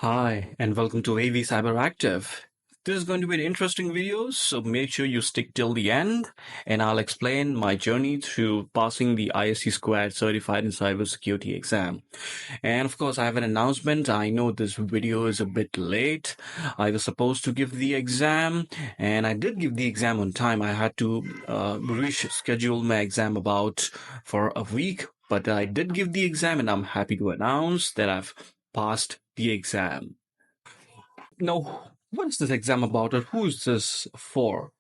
Hi, and welcome to AV Cyberactive. This is going to be an interesting video, so make sure you stick till the end, and I'll explain my journey through passing the ISC2 Certified in Cybersecurity Exam. And of course, I have an announcement. I know this video is a bit late. I was supposed to give the exam, and I did give the exam on time. I had to reschedule my exam about for a week, but I did give the exam, and I'm happy to announce that I've passed the exam. Now, what is this exam about, or who is this for?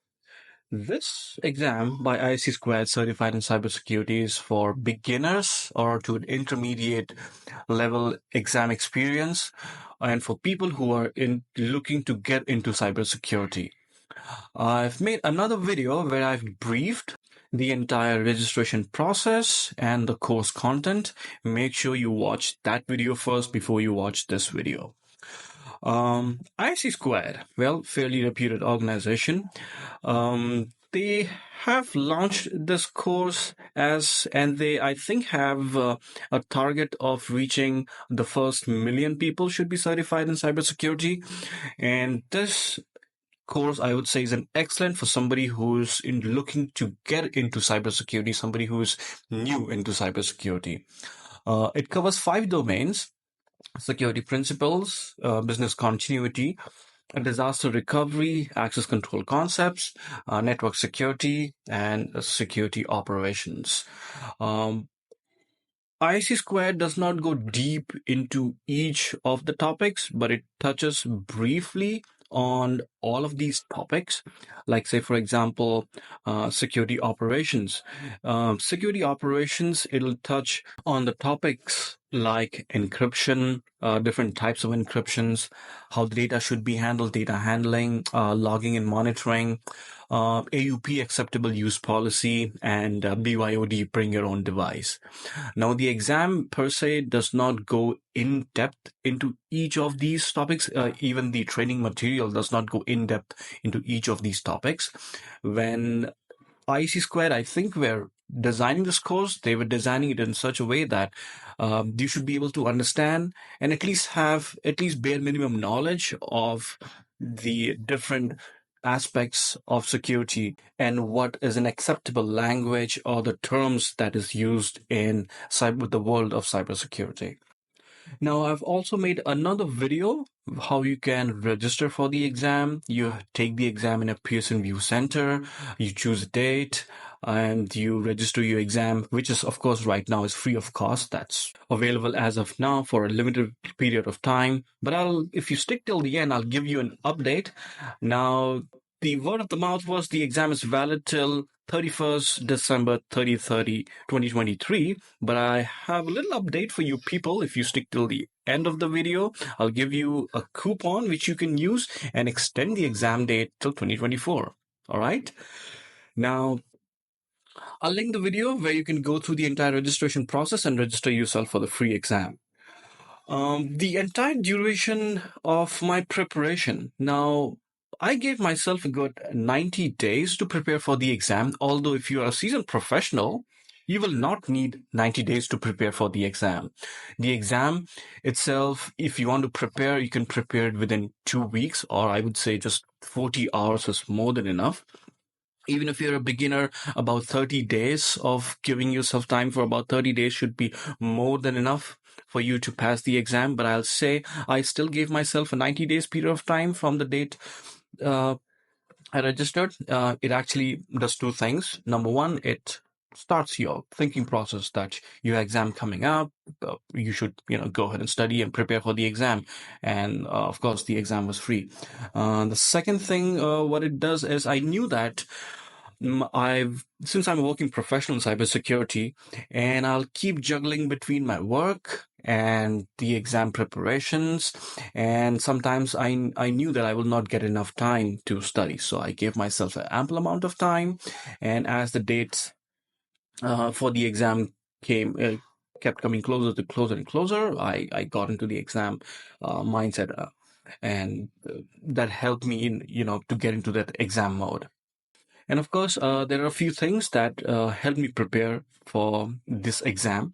This exam by ISC2 Certified in Cybersecurity is for beginners or to an intermediate level exam experience, and for people who are looking to get into cybersecurity. I've made another video where I've briefed the entire registration process and the course content. Make sure you watch that video first before you watch this video. ISC2, well, fairly reputed organization. They have launched this course and they, I think, have a target of reaching the first million people should be certified in cybersecurity. And this course, I would say, is an excellent for somebody who's looking to get into cybersecurity, somebody who's new into cybersecurity. It covers 5 domains: security principles, business continuity, disaster recovery, access control concepts, network security, and security operations. ISC2 does not go deep into each of the topics, but it touches briefly on all of these topics. Like, say, for example, security operations. Security operations, it'll touch on the topics like encryption, different types of encryptions, how the data should be handled, data handling, logging and monitoring, AUP, acceptable use policy, and BYOD, bring your own device. Now, the exam per se does not go in depth into each of these topics. Even the training material does not go in depth into each of these topics. When ISC2, I think, were designing this course, they were designing it in such a way that you should be able to understand and at least have bare minimum knowledge of the different aspects of security and what is an acceptable language or the terms that is used in the world of cybersecurity. Now, I've also made another video how you can register for the exam. You take the exam in a Pearson VUE Center, you choose a date, and you register your exam, which is, of course, right now is free of cost. That's available as of now for a limited period of time. But if you stick till the end, I'll give you an update. Now, the word of the mouth was the exam is valid till 31st December 2023, but I have a little update for you people. If you stick till the end of the video, I'll give you a coupon which you can use and extend the exam date till 2024. All right. Now, I'll link the video where you can go through the entire registration process and register yourself for the free exam. The entire duration of my preparation. Now, I gave myself a good 90 days to prepare for the exam, although if you are a seasoned professional, you will not need 90 days to prepare for the exam. The exam itself, if you want to prepare, you can prepare it within 2 weeks, or I would say just 40 hours is more than enough. Even if you're a beginner, about 30 days of giving yourself time for about 30 days should be more than enough for you to pass the exam. But I'll say I still gave myself a 90 days period of time from the date I registered. It actually does 2 things. Number one, it starts your thinking process that your exam coming up, you should go ahead and study and prepare for the exam. And of course, the exam was free. The second thing, what it does is I knew that since I'm a working professional in cybersecurity, and I'll keep juggling between my work and the exam preparations, and sometimes I knew that I will not get enough time to study, so I gave myself an ample amount of time. And as the dates for the exam kept coming closer and closer, I got into the exam mindset, and that helped me to get into that exam mode. And of course, there are a few things that helped me prepare for this exam.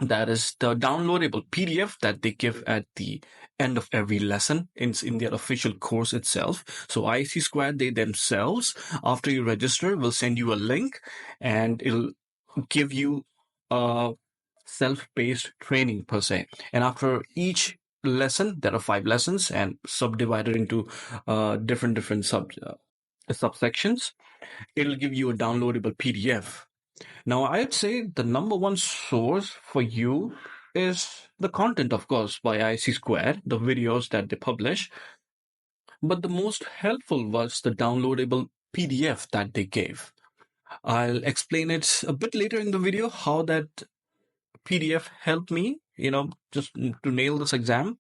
That is the downloadable PDF that they give at the end of every lesson in their official course itself. So ISC Squared, they themselves, after you register, will send you a link and it'll give you a self-paced training per se. And after each lesson, there are 5 lessons and subdivided into different subsections. It'll give you a downloadable PDF. Now, I'd say the number one source for you is the content, of course, by IC Squared, the videos that they publish. But the most helpful was the downloadable PDF that they gave. I'll explain it a bit later in the video how that PDF helped me, just to nail this exam.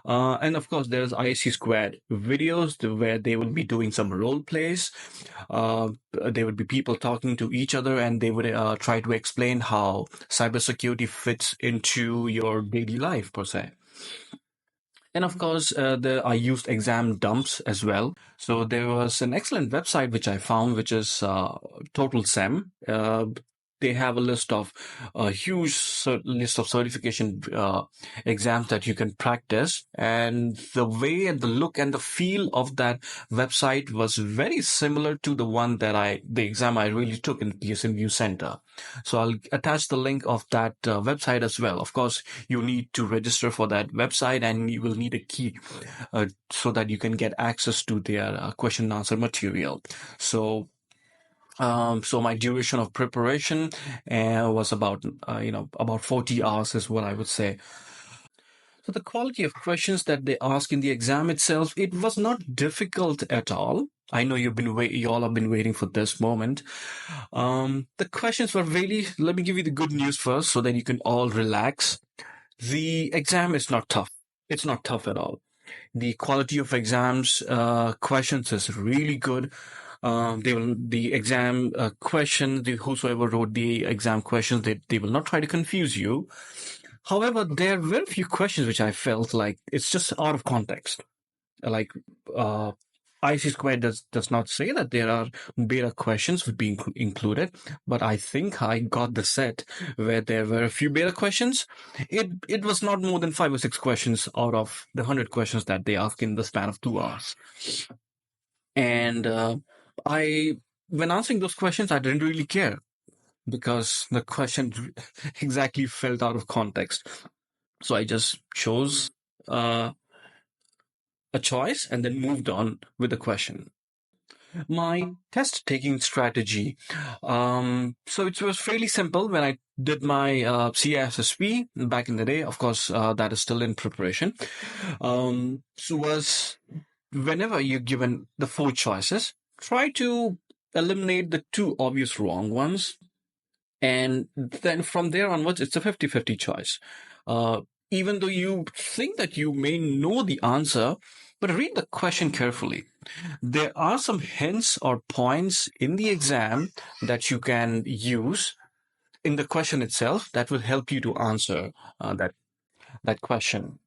And of course, there's ISC Squared videos where they will be doing some role plays. There would be people talking to each other and they would try to explain how cybersecurity fits into your daily life, per se. And of course, I used exam dumps as well. So there was an excellent website which I found, which is Total SEM. They have a list of a huge list of certification exams that you can practice, and the way and the look and the feel of that website was very similar to the exam I really took in PSMU Center. So I'll attach the link of that website as well. Of course, you need to register for that website, and you will need a key so that you can get access to their question and answer material. So my duration of preparation was about 40 hours is what I would say. So the quality of questions that they ask in the exam itself, it was not difficult at all. I know you all have been waiting for this moment. The questions were really, let me give you the good news first so that you can all relax. The exam is not tough. It's not tough at all. The quality of exams questions is really good. The exam questions, whosoever wrote the exam questions, they will not try to confuse you. However, there were a few questions which I felt like it's just out of context. Like IC Square does not say that there are beta questions would be included, but I think I got the set where there were a few beta questions. It was not more than 5 or 6 questions out of the 100 questions that they ask in the span of 2 hours. And when answering those questions, I didn't really care because the question exactly felt out of context. So I just chose a choice and then moved on with the question. My test taking strategy. So it was fairly simple when I did my CISSP back in the day. Of course, that is still in preparation. So was whenever you're given the 4 choices, try to eliminate the 2 obvious wrong ones. And then from there onwards, it's a 50-50 choice. Even though you think that you may know the answer, but read the question carefully. There are some hints or points in the exam that you can use in the question itself that will help you to answer that question.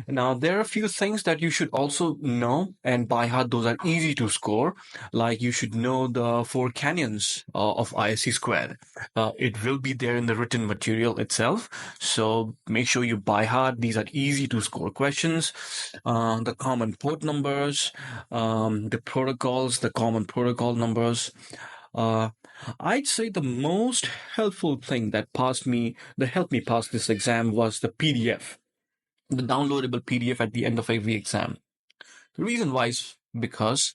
Now, there are a few things that you should also know, and by heart, those are easy to score. Like you should know the 4 canyons of ISC Squared. It will be there in the written material itself. So make sure you by heart. These are easy to score questions. The common port numbers, the protocols, the common protocol numbers. I'd say the most helpful thing that helped me pass this exam was the PDF. The downloadable PDF at the end of every exam. The reason why is because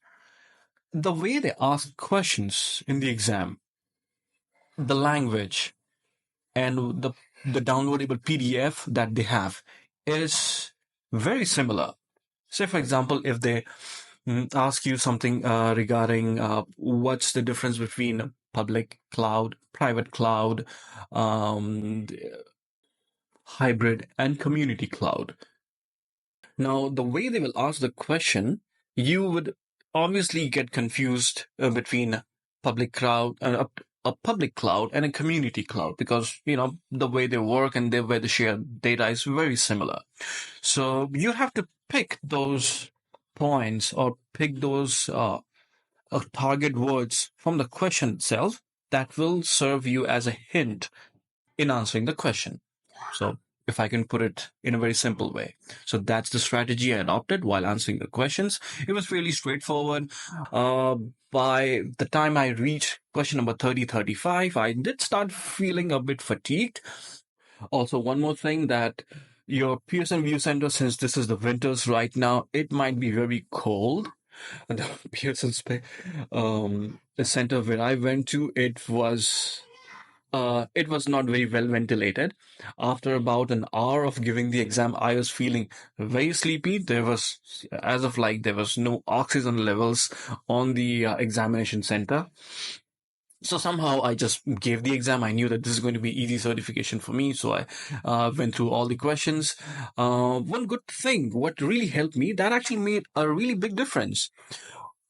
the way they ask questions in the exam, the language, and the downloadable PDF that they have is very similar. Say, for example, if they ask you something regarding what's the difference between public cloud, private cloud, hybrid, and community cloud. Now, the way they will ask the question, you would obviously get confused between public cloud a public cloud and a community cloud because the way they work and the way they share data is very similar. So you have to pick those points or pick those target words from the question itself that will serve you as a hint in answering the question. So if I can put it in a very simple way. So that's the strategy I adopted while answering the questions. It was really straightforward. By the time I reached question number 30, 35, I did start feeling a bit fatigued. Also, one more thing that your Pearson View Center, since this is the winters right now, it might be very cold. And the Pearson the center where I went to, it was not very well ventilated. After about an hour of giving the exam, I was feeling very sleepy. There was, as of like, there was no oxygen levels on the examination center. So somehow I just gave the exam. I knew that this is going to be easy certification for me. So I went through all the questions. One good thing, what really helped me, that actually made a really big difference.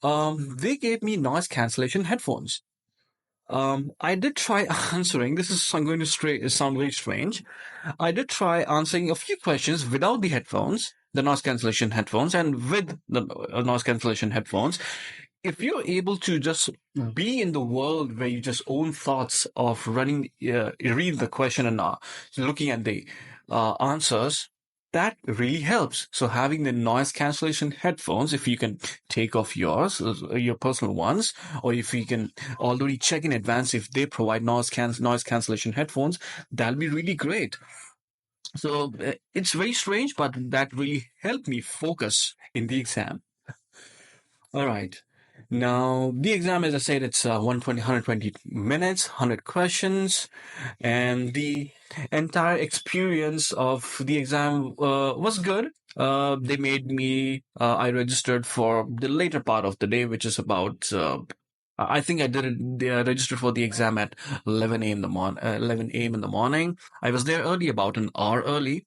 They gave me noise cancellation headphones. I did try answering. This is I'm going to sound very strange. I did try answering a few questions without the headphones, the noise cancellation headphones, and with the noise cancellation headphones. If you're able to just be in the world where you just own thoughts of read the question and looking at the answers, that really helps. So having the noise cancellation headphones, if you can take off yours, your personal ones, or if you can already check in advance if they provide noise cancellation headphones, that'll be really great. So it's very strange, but that really helped me focus in the exam. All right. Now, the exam, as I said, it's 120 minutes, 100 questions, and the entire experience of the exam was good. They made me, I registered for the later part of the day, which is about, I think I did it, they registered for the exam at 11 a.m. 11 a.m. in the morning. I was there early, about an hour early.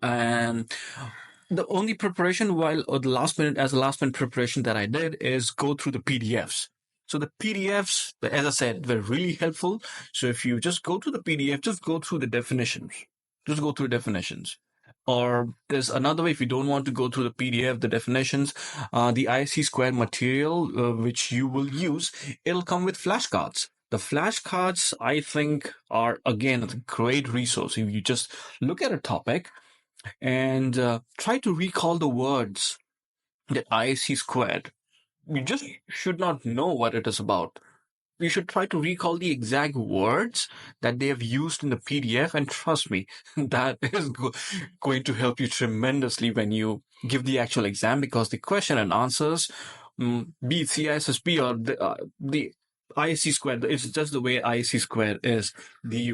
And the only preparation or the last minute preparation that I did is go through the PDFs. So the PDFs, as I said, were really helpful. So if you just go to the PDF, just go through the definitions. Just go through definitions. Or there's another way, if you don't want to go through the PDF, the definitions, the ISC2 material, which you will use, it'll come with flashcards. The flashcards, I think, are, again, a great resource. If you just look at a topic, and try to recall the words that ISC2. You just should not know what it is about. You should try to recall the exact words that they have used in the PDF, and trust me, that is going to help you tremendously when you give the actual exam, because the question and answers, be it CISSP or the ISC2, it's just the way ISC2 is. The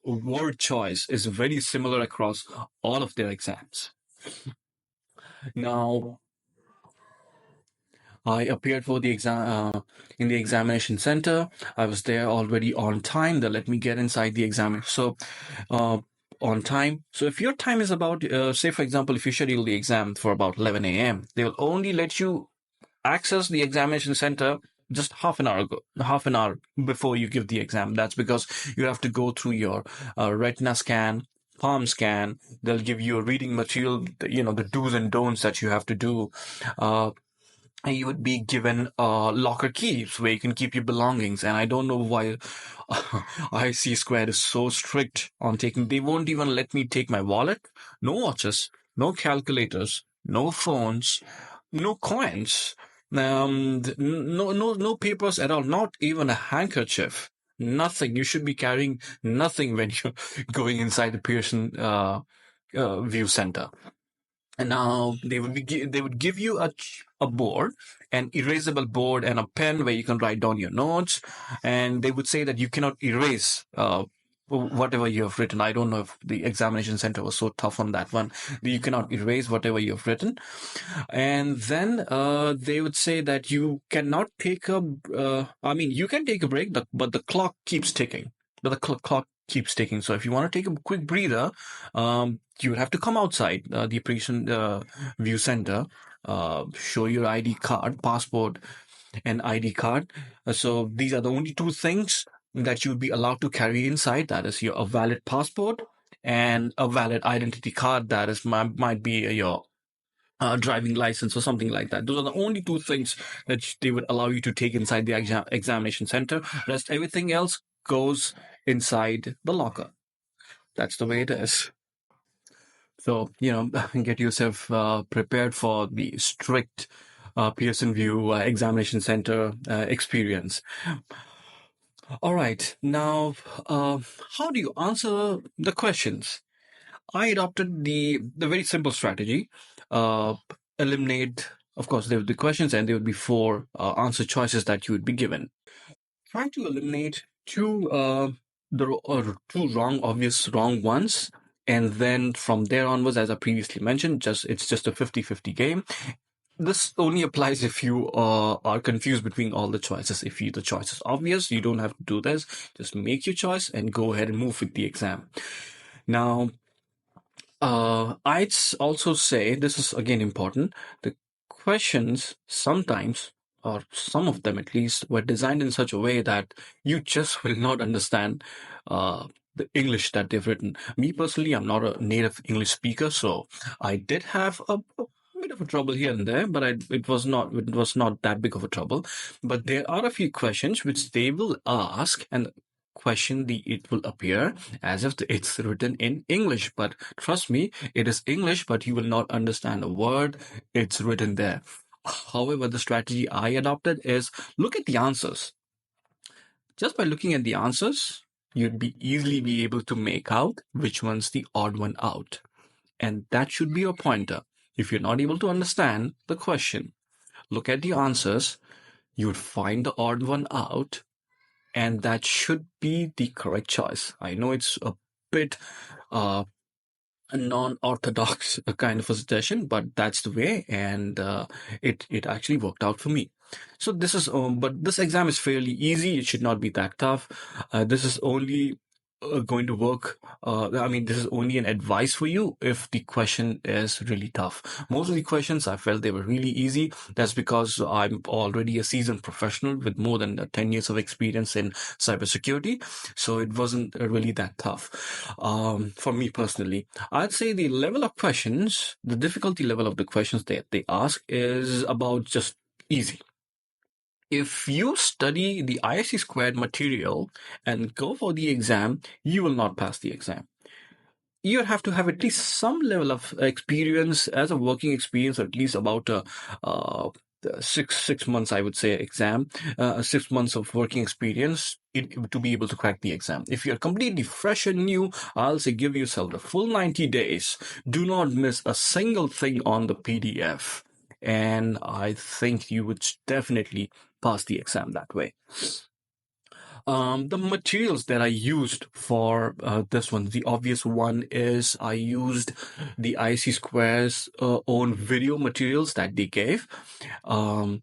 word choice is very similar across all of their exams. Now, I appeared for the exam in the examination center. I was there already on time. They let me get inside the exam. So, on time. So if your time is about, say for example, if you schedule the exam for about 11 a.m., they will only let you access the examination center just half an hour before you give the exam. That's because you have to go through your retina scan, palm scan. They'll give you a reading material, the do's and don'ts that you have to do. And you would be given locker keys where you can keep your belongings. And I don't know why IC2 is so strict on taking. They won't even let me take my wallet, no watches, no calculators, no phones, no coins, no papers at all, not even a handkerchief. Nothing. You should be carrying nothing when you're going inside the Pearson View Center. And now they would give you a board, an erasable board, and a pen where you can write down your notes. And they would say that you cannot erase whatever you have written. I don't know if the examination center was so tough on that one. You cannot erase whatever you have written. And then they would say that you cannot take you can take a break, but the clock keeps ticking. The clock keeps ticking. So if you want to take a quick breather, you would have to come outside the Pearson View Center, show your ID card, passport, and ID card. So these are the only two things that you would be allowed to carry inside. That is a valid passport and a valid identity card. That is might be your driving license or something like that. Those are the only two things that they would allow you to take inside the examination center. Rest everything else goes inside the locker. That's the way it is. So, get yourself prepared for the strict Pearson VUE examination center experience. All right. Now, how do you answer the questions? I adopted the very simple strategy. Uh, Eliminate, of course, there would be questions and there would be four answer choices that you would be given. Try to eliminate two wrong, obvious wrong ones. And then from there onwards, as I previously mentioned, it's just a 50-50 game. This only applies if you are confused between all the choices. If the choice is obvious, you don't have to do this. Just make your choice and go ahead and move with the exam. Now, I'd also say this is again important. The questions sometimes, or some of them at least, were designed in such a way that you just will not understand the English that they've written. Me personally, I'm not a native English speaker, so I did have a bit of a trouble here and there, but it was not that big of a trouble. But there are a few questions which they will ask, and it will appear as if it's written in English, but trust me, it is English, but you will not understand a word it's written there. However, the strategy I adopted is look at the answers. Just by looking at the answers, you'd easily be able to make out which one's the odd one out. And that should be your pointer. If you're not able to understand the question, look at the answers, you would find the odd one out, and that should be the correct choice. I know it's a bit a non-orthodox kind of a suggestion, but that's the way, and it actually worked out for me. So this is, but this exam is fairly easy. It should not be that tough. This is only going to work. This is only an advice for you if the question is really tough. Most of the questions I felt they were really easy. That's because I'm already a seasoned professional with more than 10 years of experience in cybersecurity. So it wasn't really that tough for me personally. I'd say the level of questions, the difficulty level of the questions that they ask is about just easy. If you study the ISC2 material and go for the exam, you will not pass the exam. You have to have at least some level of experience as a working experience, or at least about six months, I would say, exam, 6 months of working experience to be able to crack the exam. If you're completely fresh and new, I'll say give yourself the full 90 days. Do not miss a single thing on the PDF. And I think you would definitely pass the exam that way. The materials that I used for this one, the obvious one is I used the ISC2's own video materials that they gave. And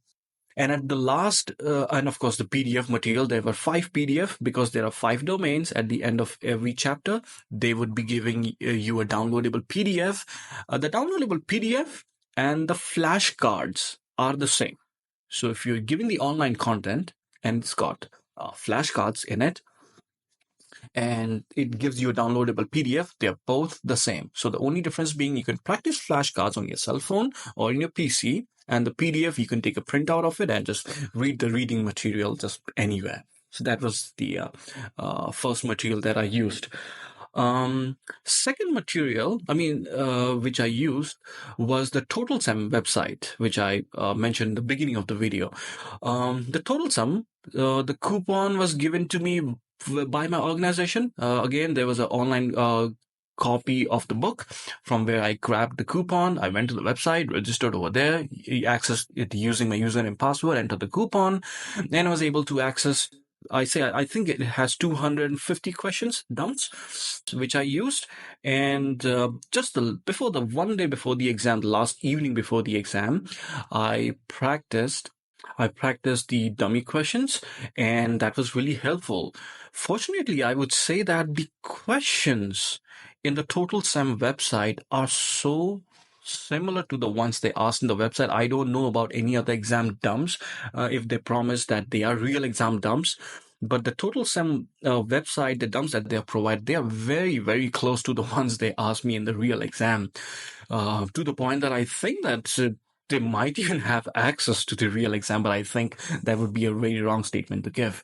at the last, and of course the PDF material, there were 5 PDF because there are 5 domains. At the end of every chapter, they would be giving you a downloadable PDF. The downloadable PDF and the flashcards are the same. So if you're giving the online content and it's got flashcards in it, and it gives you a downloadable PDF, they're both the same. So the only difference being you can practice flashcards on your cell phone or in your PC, and the PDF, you can take a printout of it and just read the reading material just anywhere. So that was the first material that I used. Second material, which I used was the Total Sum website, which I mentioned in the beginning of the video. The Total Sum, the coupon was given to me by my organization. Again, there was an online copy of the book from where I grabbed the coupon. I went to the website, registered over there, accessed it using my username and password, entered the coupon, and I was able to access. I think it has 250 questions, dumps, which I used. And just before the one day before the exam, the last evening before the exam, I practiced the dummy questions, and that was really helpful. Fortunately, I would say that the questions in the Total Sum website are so similar to the ones they asked in the website. I don't know about any other exam dumps if they promise that they are real exam dumps. But the Total Sum website, the dumps that they have provided, they are very, very close to the ones they asked me in the real exam, to the point that I think that they might even have access to the real exam, but I think that would be a very wrong statement to give.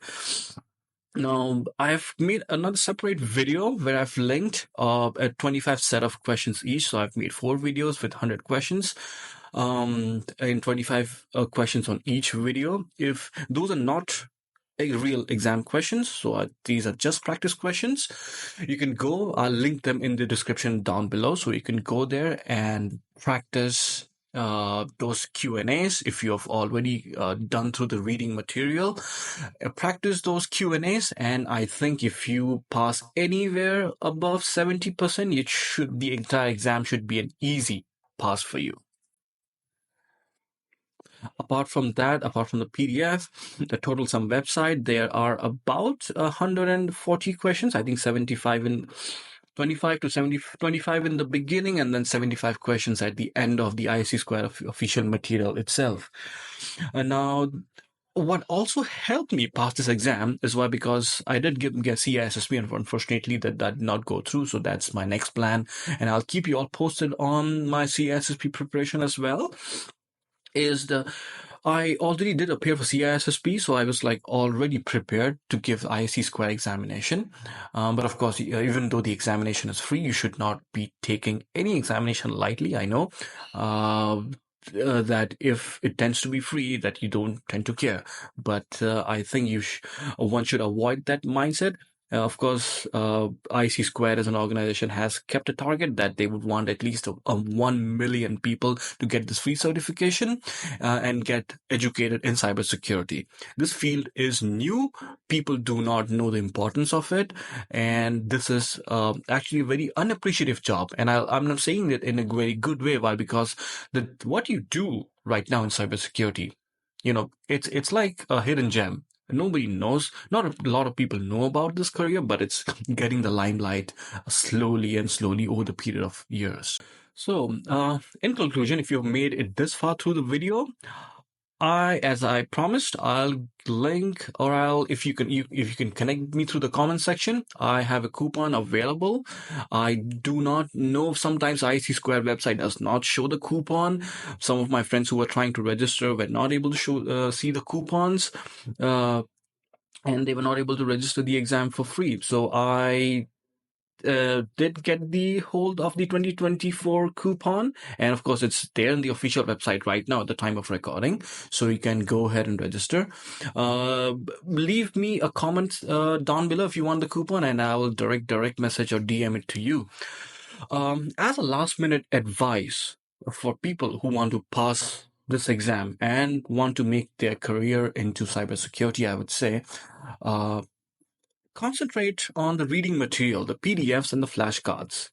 Now, I've made another separate video where I've linked a 25 set of questions each. So I've made 4 videos with 100 questions, and 25 questions on each video. If those are not real exam questions, so these are just practice questions, you can go, I'll link them in the description down below, so you can go there and practice those Q&As. If you have already done through the reading material, practice those Q&As, and I think if you pass anywhere above 70%, the entire exam should be an easy pass for you. Apart from the PDF, the Total Sum website, there are about 140 questions. I think 75 in 25 to 70, 25 in the beginning, and then 75 questions at the end of the ISC2 official material itself. And now, what also helped me pass this exam is because I did get CISSP, and unfortunately that did not go through. So that's my next plan, and I'll keep you all posted on my CISSP preparation as well. I already did appear for CISSP, so I was already prepared to give ISC2 examination. But of course, even though the examination is free, you should not be taking any examination lightly. I know that if it tends to be free, that you don't tend to care. But I think one should avoid that mindset. Of course, IC2 as an organization has kept a target that they would want at least 1 million people to get this free certification and get educated in cybersecurity. This field is new. People do not know the importance of it. And this is actually a very unappreciative job. And I'm not saying that in a very good way. Why? Because what you do right now in cybersecurity, it's like a hidden gem. Nobody knows. Not a lot of people know about this career, but it's getting the limelight slowly over the period of years. So, in conclusion, if you've made it this far through the video, as I promised, I'll link, or if you can connect me through the comment section, I have a coupon available. I do not know, sometimes IC2 website does not show the coupon. Some of my friends who were trying to register were not able to see the coupons, and they were not able to register the exam for free. So I did get the hold of the 2024 coupon, and of course it's there in the official website right now at the time of recording, so you can go ahead and register. Leave me a comment down below if you want the coupon, and I will direct message or DM it to you. As a last minute advice for people who want to pass this exam and want to make their career into cybersecurity, I would say concentrate on the reading material, the PDFs and the flashcards.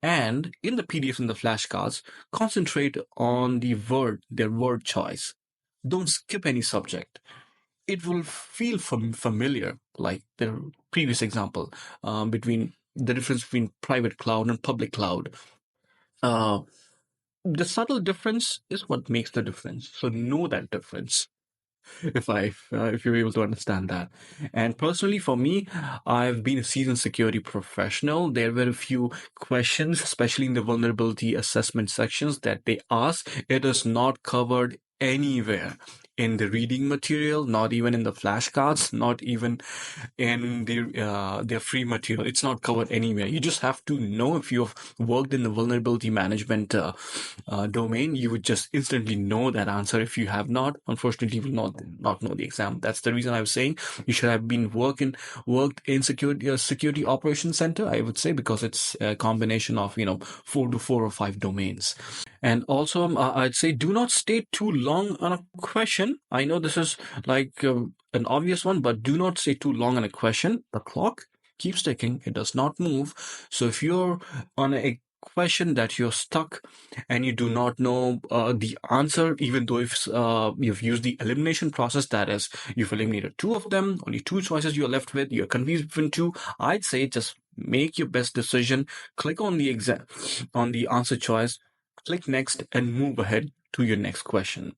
And in the PDFs and the flashcards, concentrate on their word choice. Don't skip any subject. It will feel familiar, like the previous example, between the difference between private cloud and public cloud. The subtle difference is what makes the difference. So know that difference. If you're able to understand that. And personally, for me, I've been a seasoned security professional. There were a few questions, especially in the vulnerability assessment sections, that they ask. It is not covered anywhere in the reading material, not even in the flashcards, not even in their free material. It's not covered anywhere. You just have to know. If you've worked in the vulnerability management domain, you would just instantly know that answer. If you have not, unfortunately, you will not know the exam. That's the reason I was saying you should have been worked in security operations center, I would say, because it's a combination of 4 or 5 domains. And also, I'd say do not stay too long on a question. I know this is like an obvious one, but do not stay too long on a question. The clock keeps ticking. It does not move. So if you're on a question that you're stuck and you do not know the answer, even though if you've used the elimination process, that is, you've eliminated 2 of them, only 2 choices you're left with, you're confused between 2, I'd say just make your best decision. Click on the answer choice, click next, and move ahead to your next question.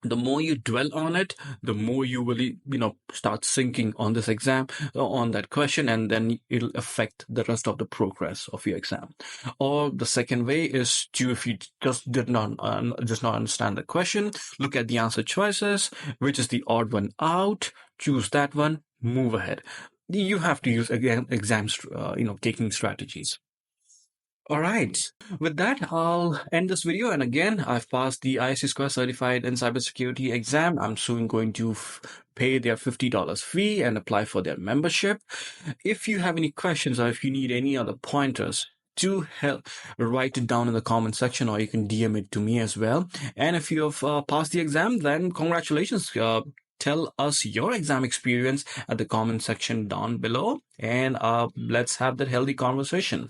The more you dwell on it, the more you will, start sinking on this exam, on that question, and then it'll affect the rest of the progress of your exam. Or the second way is if you just did not understand the question, look at the answer choices, which is the odd one out, choose that one, move ahead. You have to use exam taking strategies. All right. With that, I'll end this video. And again, I've passed the ISC2 certified in cybersecurity exam. I'm soon going to pay their $50 fee and apply for their membership. If you have any questions or if you need any other pointers, do help write it down in the comment section, or you can DM it to me as well. And if you have passed the exam, then congratulations. Tell us your exam experience at the comment section down below, and let's have that healthy conversation.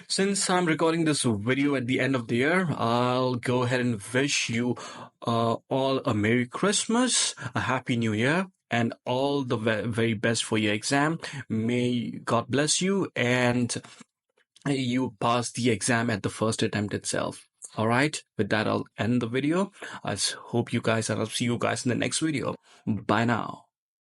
Since I'm recording this video at the end of the year, I'll go ahead and wish you all a Merry Christmas, a Happy New Year, and all the very best for your exam. May God bless you and you pass the exam at the first attempt itself. All right, with that, I'll end the video. I hope you guys, and I'll see you guys in the next video. Bye now.